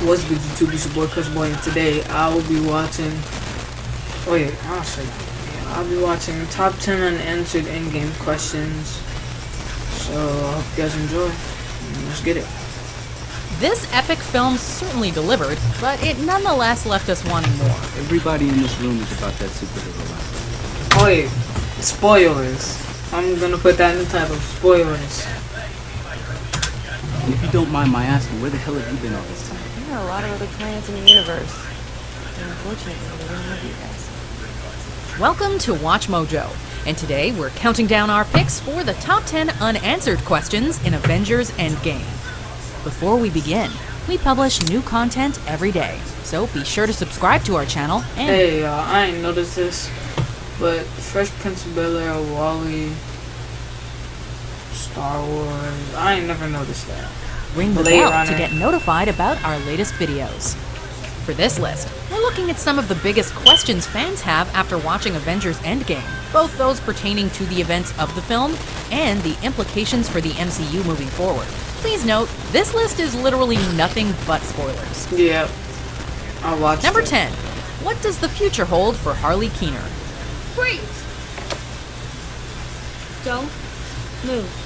What's good YouTube? It's your boy Chris Boy, and today I will be watching. Wait, I'll say. Yeah, I'll be watching top 10 unanswered Endgame questions. So I hope you guys enjoy. Let's get it. This epic film certainly delivered, but it nonetheless left us wanting more. Everybody in this room is about that superhero life. Oh wait, spoilers. I'm gonna put that in the title. Spoilers. And if you don't mind my asking, where the hell have you been all this time? There are a lot of other planets in the universe. And unfortunately, they don't have you guys. Welcome to Watch Mojo, and today we're counting down our picks for the top 10 unanswered questions in Avengers Endgame. Before we begin, we publish new content every day, so be sure to subscribe to our channel and... Hey, I ain't noticed this, but Fresh Prince of Bel-Air, Wall-E, Star Wars, I ain't never noticed that. ring the Blade bell Runner. to get notified about our latest videos. For this list, we're looking at some of the biggest questions fans have after watching Avengers Endgame, both those pertaining to the events of the film and the implications for the MCU moving forward. Please note, this list is literally nothing but spoilers. Yeah, I'll watch Number it. 10. What does the future hold for Harley Keener? Freeze! Don't move.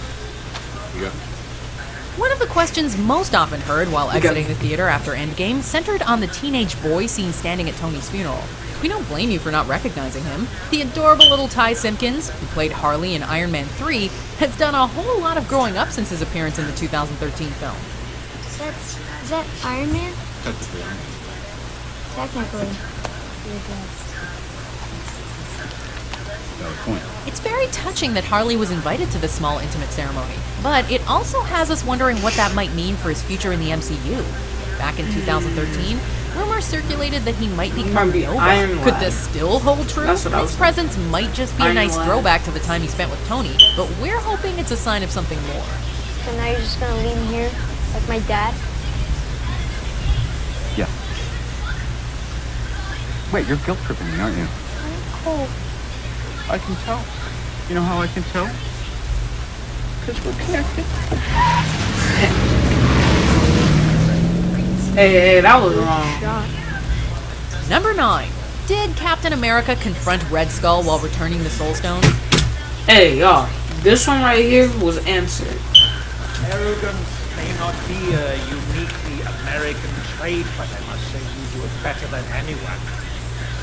One of the questions most often heard while exiting the theater after Endgame centered on the teenage boy seen standing at Tony's funeral. We don't blame you for not recognizing him. The adorable little Ty Simpkins, who played Harley in Iron Man 3, has done a whole lot of growing up since his appearance in the 2013 film. Is that Iron Man? Technically, I'm Technically. You're dead. valid point. It's very touching that Harley was invited to this small, intimate ceremony, but it also has us wondering what that might mean for his future in the MCU. Back in 2013, rumors circulated that he might become be Nova. Iron Could Lad. this still hold true? That's what I His was presence might just be a Iron nice Lad. throwback to the time he spent with Tony, but we're hoping it's a sign of something more. So now you're just gonna leave me here like my dad? Yeah. Wait, you're guilt tripping me, aren't you? I'm cold. I can tell. You know how I can tell? Because we're connected. Hey, that was wrong. Number 9. Did Captain America confront Red Skull while returning the Soul Stone? Hey, y'all, this one right here was answered. Arrogance may not be a uniquely American trait, but I must say you do it better than anyone.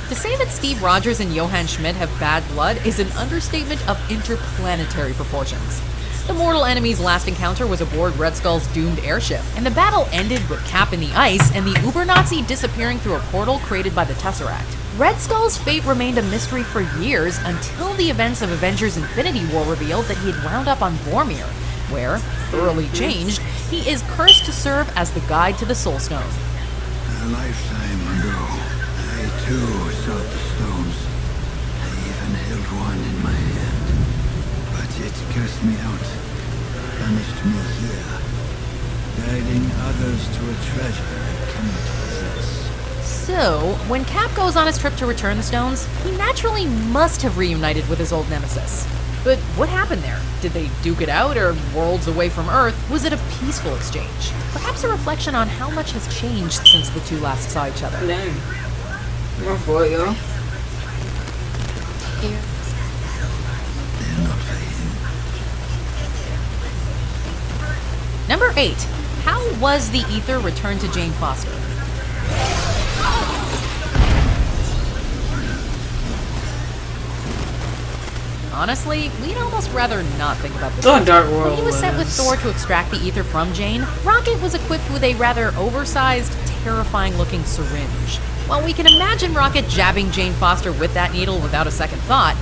To say that Steve Rogers and Johann Schmidt have bad blood is an understatement of interplanetary proportions. The mortal enemy's last encounter was aboard Red Skull's doomed airship, and the battle ended with Cap in the ice and the Uber-Nazi disappearing through a portal created by the Tesseract. Red Skull's fate remained a mystery for years until the events of Avengers Infinity War revealed that he had wound up on Vormir, where, thoroughly changed, he is cursed to serve as the guide to the Soul Stone. A lifetime ago, I too sought the stones. I even held one in my hand. But it cast me out, banished me here, guiding others to a treasure I cannot possess. So, when Cap goes on his trip to return the stones, he naturally must have reunited with his old nemesis. But what happened there? Did they duke it out, or worlds away from Earth? Was it a peaceful exchange? Perhaps a reflection on how much has changed since the two last saw each other. Dang. My fault, yo. Here. They're not playing. Number 8. How was the ether returned to Jane Foster? Honestly, we'd almost rather not think about this. The Dark World When he was sent with was- Thor to extract the ether from Jane, Rocket was equipped with a rather oversized, terrifying-looking syringe. While we can imagine Rocket jabbing Jane Foster with that needle without a second thought,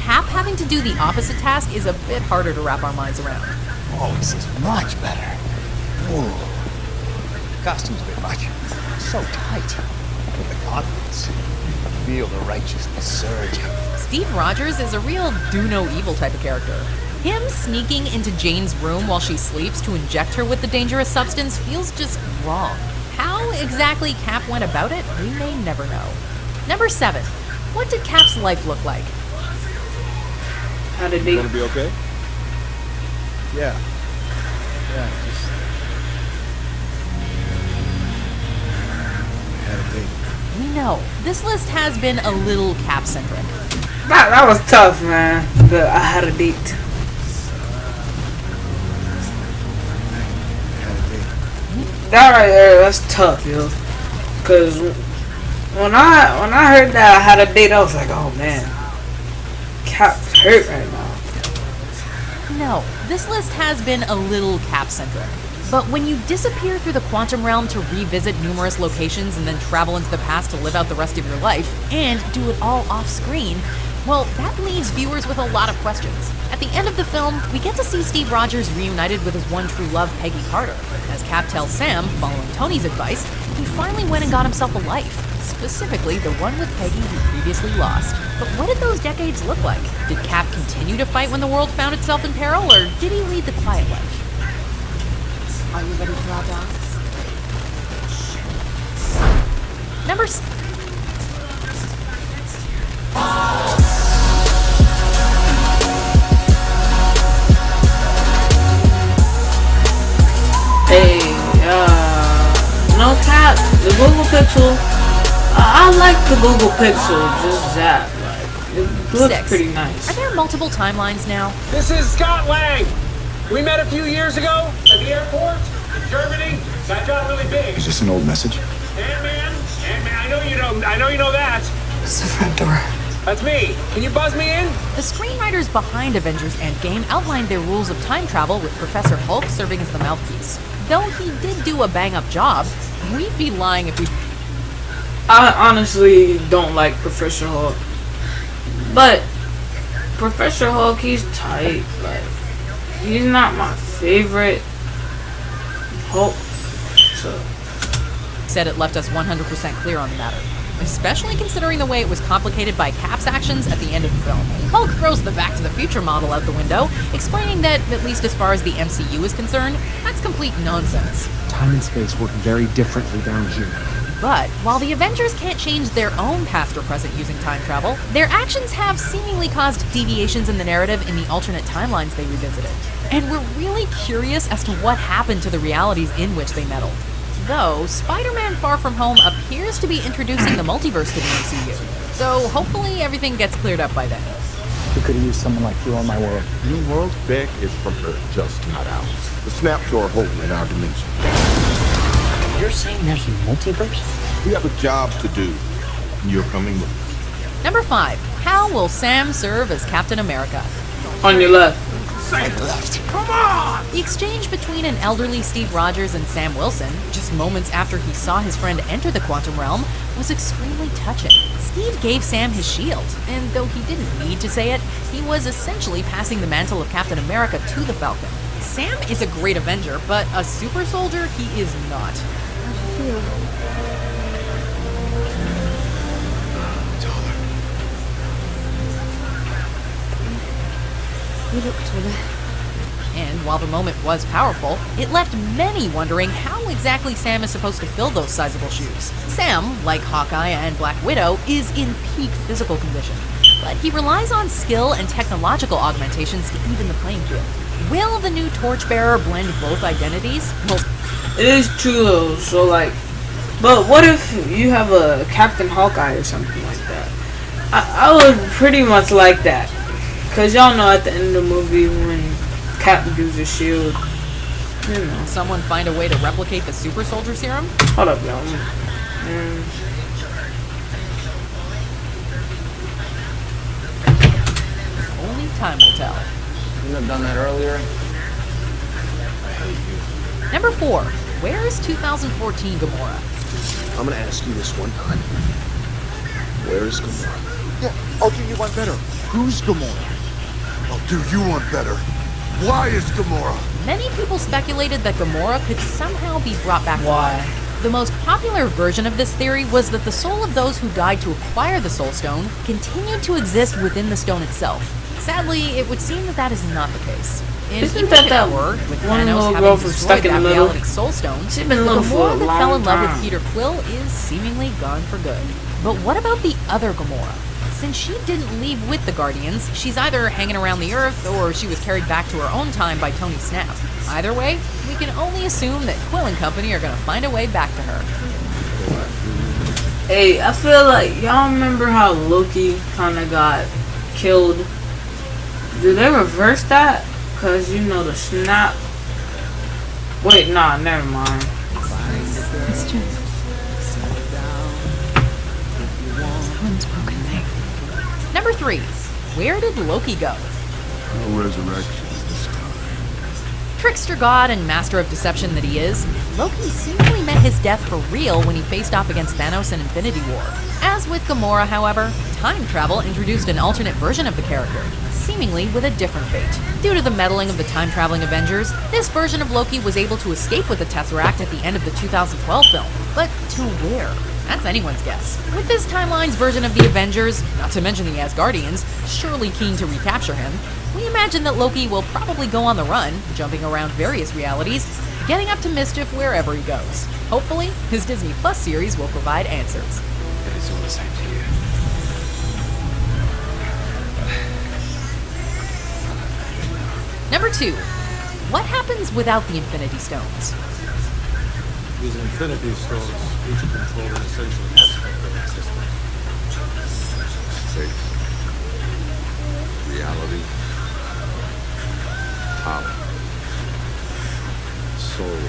Cap having to do the opposite task is a bit harder to wrap our minds around. Oh, this is much better. Ooh. Costume's a bit much. So tight. With the confidence. Feel the righteousness surge. Steve Rogers is a real do-no-evil type of character. Him sneaking into Jane's room while she sleeps to inject her with the dangerous substance feels just wrong. How exactly Cap went about it, we may never know. Number 7. What did Cap's life look like? How did they? Gonna be okay? Yeah. Yeah, just No, this list has been a little Cap-centric. That was tough, man. I had a date. That right there, that's tough, yo. Cause when I heard that I had a date, I was like, oh man, Cap's hurt right now. No, this list has been a little Cap-centric. But when you disappear through the quantum realm to revisit numerous locations and then travel into the past to live out the rest of your life, and do it all off-screen, well, that leaves viewers with a lot of questions. At the end of the film, we get to see Steve Rogers reunited with his one true love, Peggy Carter. As Cap tells Sam, following Tony's advice, he finally went and got himself a life. Specifically, the one with Peggy he previously lost. But what did those decades look like? Did Cap continue to fight when the world found itself in peril, or did he lead the quiet life? Are you ready for our dance? Number Hey, no cap, the Google Pixel. I like the Google Pixel, just that. Like, it looks 6. pretty nice. Are there multiple timelines now? This is Scott Lang. We met a few years ago at the airport in Germany. That got really big. Is this an old message? Ant-Man, I know you know that. It's the front door. That's me. Can you buzz me in? The screenwriters behind Avengers Endgame outlined their rules of time travel with Professor Hulk serving as the mouthpiece. Though he did do a bang-up job, we'd be lying if we... I honestly don't like Professor Hulk, but Professor Hulk, he's tight. Like, he's not my favorite Hulk. So said it left us 100% clear on the matter, especially considering the way it was complicated by Cap's actions at the end of the film. Hulk throws the Back to the Future model out the window, explaining that, at least as far as the MCU is concerned, that's complete nonsense. Time and space work very differently down here. But while the Avengers can't change their own past or present using time travel, their actions have seemingly caused deviations in the narrative in the alternate timelines they revisited. And we're really curious as to what happened to the realities in which they meddled. Though, Spider-Man Far From Home appears to be introducing the multiverse to the MCU. So hopefully everything gets cleared up by then. We could have used someone like you on my world. New world Beck is from Earth, just not ours. The snaps are a hole in our dimension. You're saying there's a multiverse? We have a job to do, and you're coming with us. Number 5. How will Sam serve as Captain America? on your left. Come on! The exchange between an elderly Steve Rogers and Sam Wilson, just moments after he saw his friend enter the quantum realm, was extremely touching. Steve gave Sam his shield, and though he didn't need to say it, he was essentially passing the mantle of Captain America to the Falcon. Sam is a great Avenger, but a super soldier he is not. You look taller. And while the moment was powerful, it left many wondering how exactly Sam is supposed to fill those sizable shoes. Sam, like Hawkeye and Black Widow, is in peak physical condition, but he relies on skill and technological augmentations to even the playing field. Will the new torchbearer blend both identities? Well, it is true though, so like, but what if you have a Captain Hawkeye or something like that? I would pretty much like that. Cause y'all know at the end of the movie when Cap gives his shield, you know. Someone find a way to replicate the super soldier serum? Hold up, y'all. Only time will tell. Couldn't have done that earlier. Number 4. Where is 2014 Gamora? I'm gonna ask you this one time. Where is Gamora? Yeah, I'll do you one better. Who's Gamora? I'll do you one better. Why is Gamora? Many people speculated that Gamora could somehow be brought back to Why? life. The most popular version of this theory was that the soul of those who died to acquire the Soul Stone continued to exist within the stone itself. Sadly, it would seem that that is not the case. And Isn't even that if that it were, with one Thanos little girl having from destroyed Stuck in that the Middle? reality Soul Stone, She's been the alone for Gamora a that fell in love long with Peter Quill is seemingly gone for good. But what about the other Gamora? Since she didn't leave with the Guardians, she's either hanging around the Earth or she was carried back to her own time by Tony Snap. Either way, we can only assume that Quill and company are going to find a way back to her. Hey, I feel like y'all remember how Loki kind of got killed. Do they reverse that? Cause you know the snap. Wait, nah, never mind. It's true. Someone's broken thing. Number 3. Where did Loki go? No resurrection this time. Trickster god and master of deception that he is, Loki seemingly met his death for real when he faced off against Thanos in Infinity War. As with Gamora, however, time travel introduced an alternate version of the character, seemingly with a different fate. Due to the meddling of the time-traveling Avengers, this version of Loki was able to escape with the Tesseract at the end of the 2012 film. But to where? That's anyone's guess. With this timeline's version of the Avengers, not to mention the Asgardians, surely keen to recapture him, we imagine that Loki will probably go on the run, jumping around various realities, getting up to mischief wherever he goes. Hopefully, his Disney Plus series will provide answers. It is all the same to you. Number 2. What happens without the Infinity Stones? These Infinity Stones each control an essential aspect of existence. Faith. Reality. Power. Soul.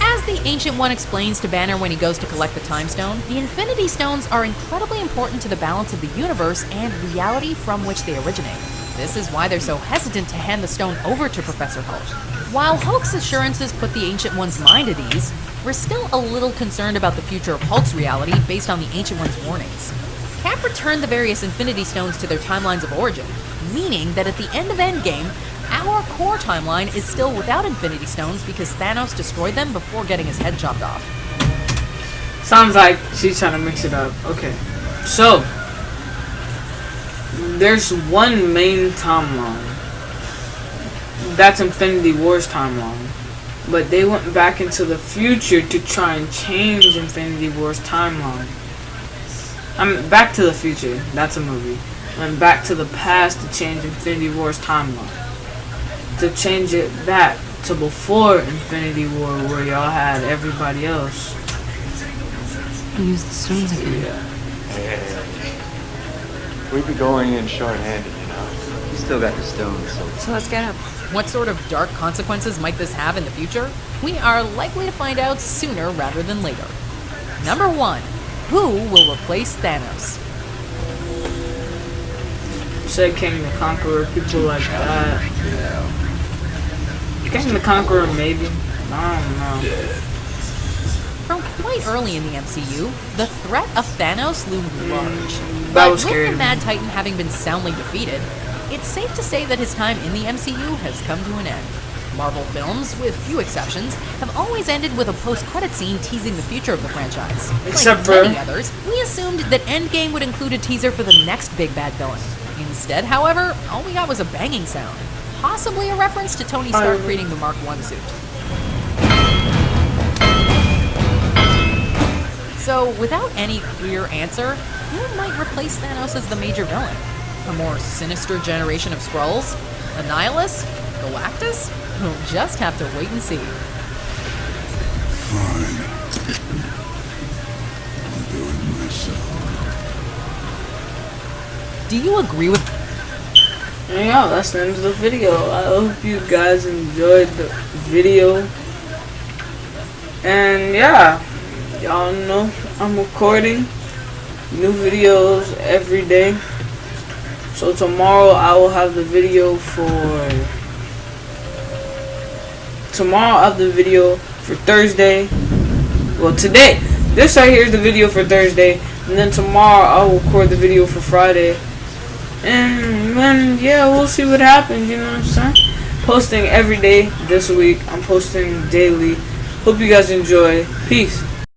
As the Ancient One explains to Banner when he goes to collect the Time Stone, the Infinity Stones are incredibly important to the balance of the universe and reality from which they originate. This is why they're so hesitant to hand the stone over to Professor Hulk. While Hulk's assurances put the Ancient One's mind at ease, we're still a little concerned about the future of Hulk's reality based on the Ancient One's warnings. Cap returned the various Infinity Stones to their timelines of origin, meaning that at the end of Endgame, our core timeline is still without Infinity Stones because Thanos destroyed them before getting his head chopped off. Sounds like she's trying to mix it up. Okay. So, there's one main timeline. That's Infinity War's timeline. But they went back into the future to try and change Infinity War's timeline. Back to the Future. That's a movie. And Back to the Past to change Infinity War's timeline. To change it back to before Infinity War, where y'all had everybody else. Use the stones again. We'd be going in short-handed, you know. You still got the stones, So let's get up. What sort of dark consequences might this have in the future? We are likely to find out sooner rather than later. Number 1. Who will replace Thanos? Say King the Conqueror, people like that. King the Conqueror, maybe. I don't know. From quite early in the MCU, the threat of Thanos loomed large. That But was scary with to the me. Mad Titan having been soundly defeated, it's safe to say that his time in the MCU has come to an end. Marvel films, with few exceptions, have always ended with a post-credit scene teasing the future of the franchise. Except like for- many others, we assumed that Endgame would include a teaser for the next big bad villain. Instead, however, all we got was a banging sound. Possibly a reference to Tony Stark creating the Mark I suit. So, without any clear answer, who might replace Thanos as the major villain? A more sinister generation of Skrulls? Annihilus? Galactus? We'll just have to wait and see. Fine. I'll do it myself. Do you agree with... And yeah, that's the end of the video. I hope you guys enjoyed the video. And yeah, y'all know I'm recording new videos every day. So tomorrow I will have the video for... Tomorrow I'll have the video for Thursday. Well, today. This right here is the video for Thursday. And then tomorrow I'll record the video for Friday. And then, yeah, we'll see what happens, you know what I'm saying? Posting every day this week. I'm posting daily. Hope you guys enjoy. Peace.